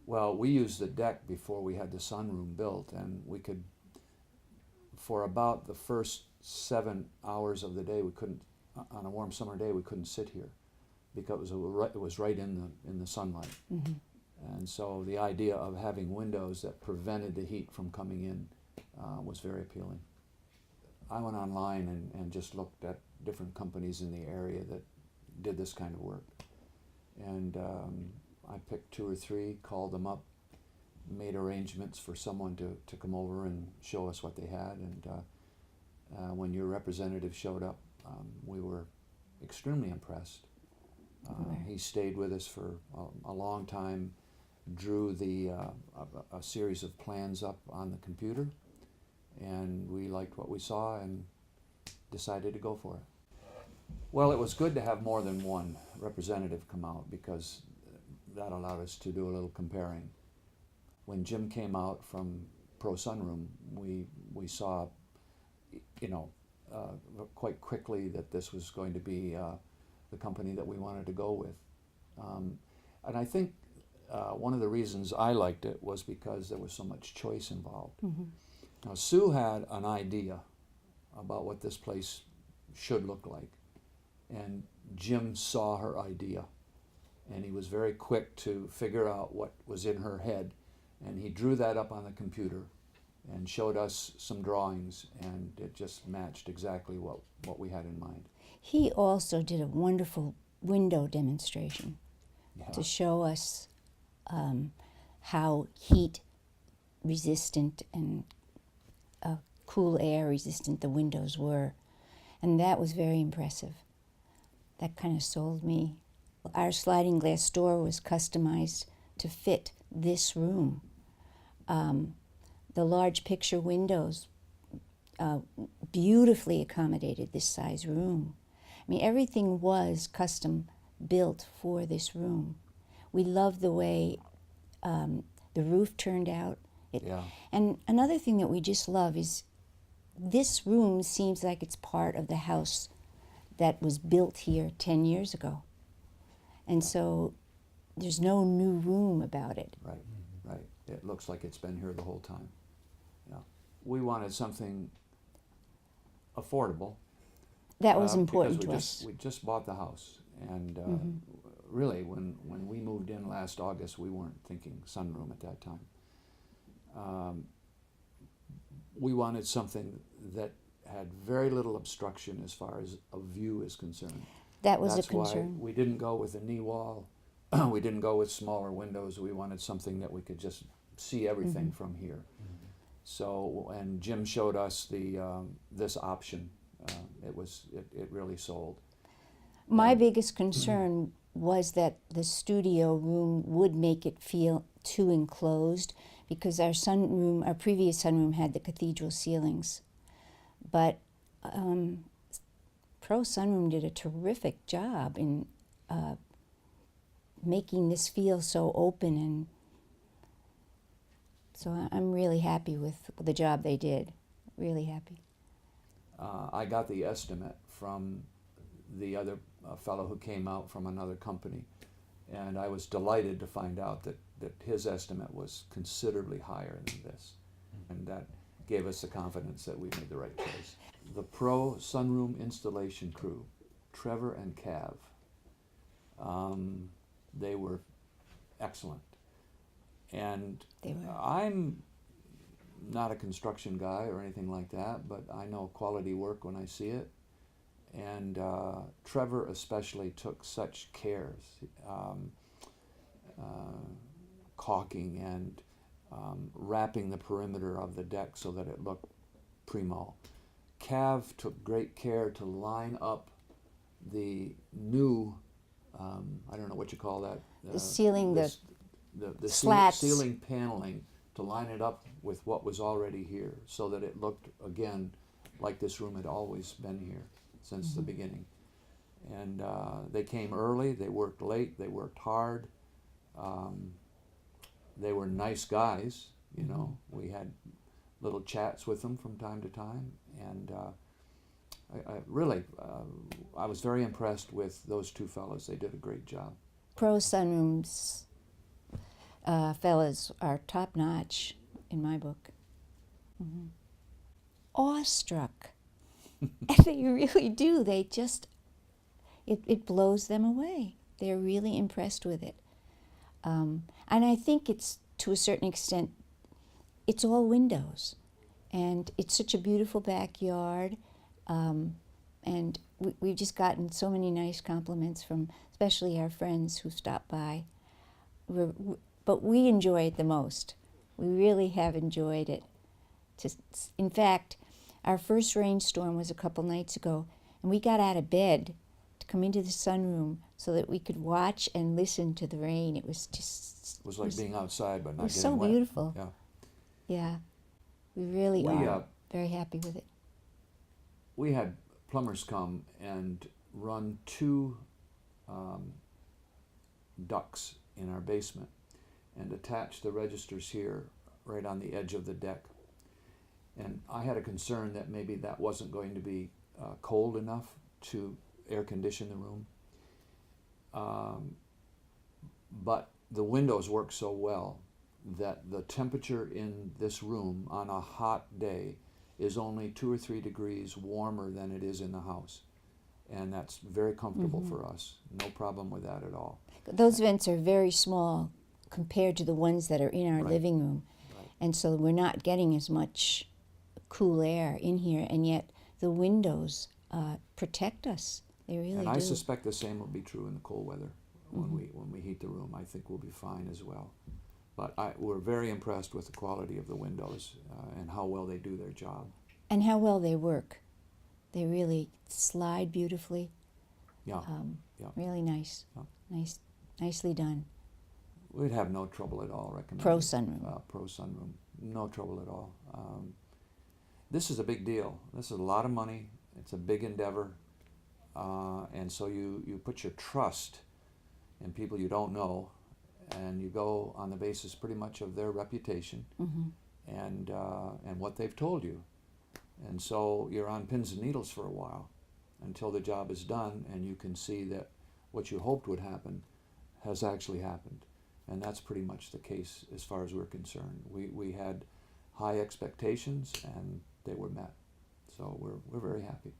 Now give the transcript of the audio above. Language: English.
Well, we used the deck before we had the sunroom built, and we could, for about the first 7 hours of the day, we couldn't, on a warm summer day, we couldn't sit here because it was right in the sunlight. Mm-hmm. And so the idea of having windows that prevented the heat from coming in was very appealing. I went online and just looked at different companies in the area that did this kind of work. And I picked 2 or 3, called them up, made arrangements for someone to come over and show us what they had. And when your representative showed up, we were extremely impressed. He stayed with us for a long time, drew a series of plans up on the computer, and we liked what we saw and decided to go for it. Well, it was good to have more than one representative come out because that allowed us to do a little comparing. When Jim came out from Pro Sunroom, we saw, quite quickly that this was going to be the company that we wanted to go with. And I think one of the reasons I liked it was because there was so much choice involved. Mm-hmm. Now, Sue had an idea about what this place should look like, and Jim saw her idea, and he was very quick to figure out what was in her head, and he drew that up on the computer and showed us some drawings, and it just matched exactly what we had in mind. He also did a wonderful window demonstration Yeah. to show us how heat resistant and cool air resistant the windows were. And that was very impressive. That kind of sold me. Our sliding glass door was customized to fit this room. The large picture windows beautifully accommodated this size room. I mean, everything was custom built for this room. We loved the way the roof turned out. Yeah. And another thing that we just love is this room seems like it's part of the house that was built here 10 years ago. And so there's no new room about it. Right, right. It looks like it's been here the whole time. Yeah. We wanted something affordable. That was important to because us. we just bought the house, and Mm-hmm. really, when we moved in last August, we weren't thinking sunroom at that time. We wanted something that had very little obstruction as far as a view is concerned. That was That's a concern. why we didn't go with a knee wall. We didn't go with smaller windows. We wanted something that we could just see everything Mm-hmm. from here. So, and Jim showed us this option. It really sold. My biggest concern was that the studio room would make it feel too enclosed because our previous sunroom had the cathedral ceilings. But Pro Sunroom did a terrific job in making this feel so open, and so I'm really happy with the job they did. Really happy. I got the estimate from the other fellow who came out from another company, and I was delighted to find out that his estimate was considerably higher than this, and that gave us the confidence that we made the right choice. The Pro Sunroom installation crew, Trevor and Cav, they were excellent. And They were. I'm not a construction guy or anything like that, but I know quality work when I see it. And Trevor especially took such cares, caulking and wrapping the perimeter of the deck so that it looked primo. Cav took great care to line up the new, I don't know what you call that. The ceiling, the slats. ceiling paneling, to line it up with what was already here so that it looked, again, like this room had always been here since the beginning. And they came early, they worked late, they worked hard. They were nice guys, you know. We had little chats with them from time to time, and I was very impressed with those two fellows. They did a great job. Pro Sunroom's fellas are top notch in my book. Mm-hmm. Awestruck. They really do. They just, it blows them away. They're really impressed with it. And I think it's, to a certain extent, it's all windows. And it's such a beautiful backyard. And we've just gotten so many nice compliments from especially our friends who stopped by. But we enjoy it the most. We really have enjoyed it. In fact, our first rainstorm was a couple nights ago, and we got out of bed to come into the sunroom so that we could watch and listen to the rain. It was just... It was like being outside but not getting getting wet. It was so beautiful. Yeah. Yeah. We really are very happy with it. We had plumbers come and run 2 ducts in our basement and attach the registers here right on the edge of the deck. And I had a concern that maybe that wasn't going to be cold enough to air condition the room. But the windows work so well that the temperature in this room on a hot day is only 2 or 3 degrees warmer than it is in the house. And that's very comfortable for us. No problem with that at all. Those vents are very small compared to the ones that are in our living room. Right. And so we're not getting as much cool air in here, and yet the windows protect us. They really do. And I suspect the same will be true in the cold weather when we heat the room. I think we'll be fine as well. But we're very impressed with the quality of the windows and how well they do their job. And how well they work. They really slide beautifully. Yeah. Really nice. Yeah. Nicely done. We'd have no trouble at all recommending Pro Sunroom. Pro Sunroom. No trouble at all. This is a big deal. This is a lot of money. It's a big endeavor. And so you put your trust in people you don't know, and you go on the basis pretty much of their reputation and what they've told you. And so you're on pins and needles for a while until the job is done and you can see that what you hoped would happen has actually happened. And that's pretty much the case as far as we're concerned. We had high expectations and they were met. So we're very happy.